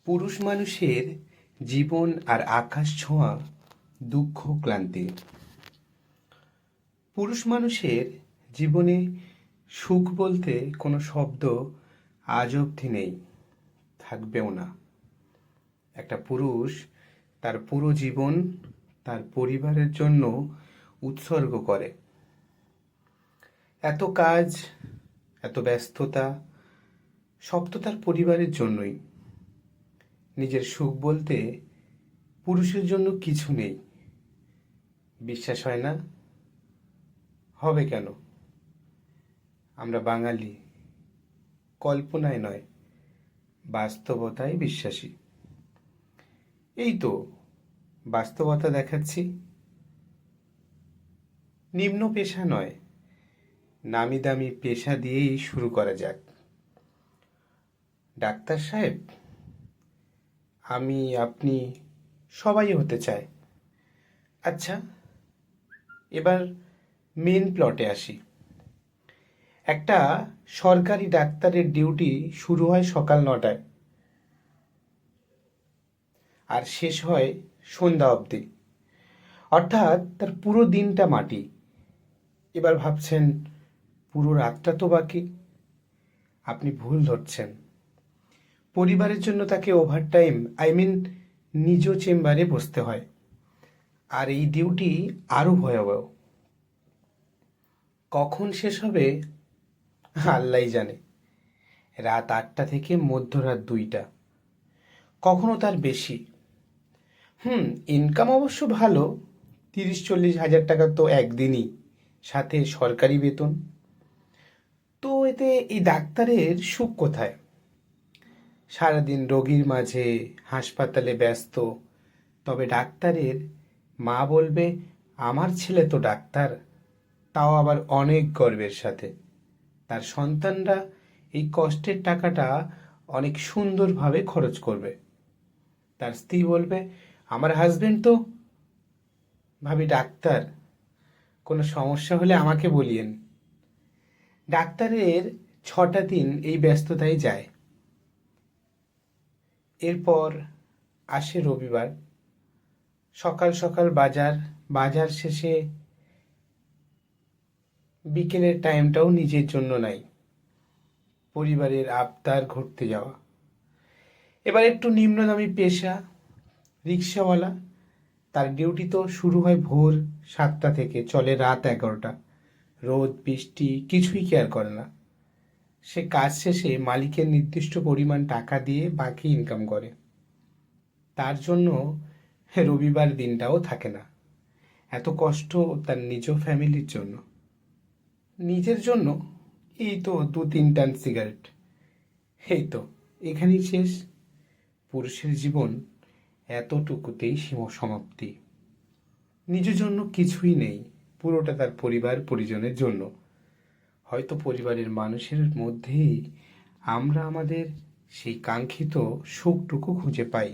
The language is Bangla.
পুরুষ মানুষের জীবন আর আকাশ ছোঁয়া দুঃখ ক্লান্তি। পুরুষ মানুষের জীবনে সুখ বলতে কোনো শব্দ আজ অবধি নেই, থাকবেও না। একটা পুরুষ তার পুরো জীবন তার পরিবারের জন্য উৎসর্গ করে। এত কাজ, এত ব্যস্ততা, সব তো তার পরিবারের জন্যই। নিজের সুখ বলতে পুরুষের জন্য কিছু নেই। বিশ্বাস হয় না? হবে কেন? আমরা বাঙালি, কল্পনায় নয়, বাস্তবতায় বিশ্বাসী। এই তো বাস্তবতা দেখাচ্ছি। নিম্ন পেশা নয়, নামি দামি পেশা দিয়েই শুরু করা যাক। ডাক্তার সাহেব, আমি, আপনি সবাই হতে চায়। আচ্ছা, এবার মেন প্লটে আসি। একটা সরকারি ডাক্তারের ডিউটি শুরু হয় সকাল 9টায় আর শেষ হয় সন্ধ্যা অবধি, অর্থাৎ তার পুরো দিনটা মাটি। এবার ভাবছেন পুরো রাতটা তো বাকি। আপনি ভুল ধরছেন। পরিবারের জন্য তাকে ওভারটাইম, নিজ চেম্বারে বসতে হয়। আর এই ডিউটি আরও ভয়াবহ। কখন শেষ হবে আল্লাহই জানে। রাত 8টা থেকে মধ্যরাত 2টা, কখনো তার বেশি। ইনকাম অবশ্য ভালো, 30-40 হাজার টাকা তো একদিনই, সাথে সরকারি বেতন। তো এতে এই ডাক্তারের সুখ কোথায়? সারাদিন রোগীর মাঝে, হাসপাতালে ব্যস্ত। তবে ডাক্তারের মা বলবে, আমার ছেলে তো ডাক্তার, তাও আবার অনেক গর্বের সাথে। তার সন্তানরা এই কষ্টের টাকাটা অনেক সুন্দরভাবে খরচ করবে। তার স্ত্রী বলবে, আমার হাজবেন্ড তো ভাবি ডাক্তার, কোনো সমস্যা হলে আমাকে বলিয়েন। ডাক্তারের 6টা দিন এই ব্যস্ততায় যায়। এরপর আসে রবিবার। সকাল সকাল বাজার শেষে বিকেলের টাইমটাও নিজের জন্য নাই, পরিবারের আবদার ঘুরতে যাওয়া। এবার একটু নিম্নদামি পেশা, রিক্সাওয়ালা। তার ডিউটি তো শুরু হয় ভোর 7টা থেকে, চলে রাত 11টা। রোদ বৃষ্টি কিছুই কেয়ার করে না। সে কাজ শেষে মালিকের নির্দিষ্ট পরিমাণ টাকা দিয়ে বাকি ইনকাম করে। তার জন্য রবিবার দিনটাও থাকে না। এত কষ্ট তার নিজ ফ্যামিলির জন্য। নিজের জন্য এই তো 2-3 টান সিগারেট। এই তো এখানেই শেষ। পুরুষের জীবন এতটুকুতেই সমাপ্তি। নিজের জন্য কিছুই নেই, পুরোটা তার পরিবার পরিজনের জন্য। হয়তো পরিবারের মানুষের মধ্যেই আমরা আমাদের সেই কাঙ্ক্ষিত সুখটুকু খুঁজে পাই।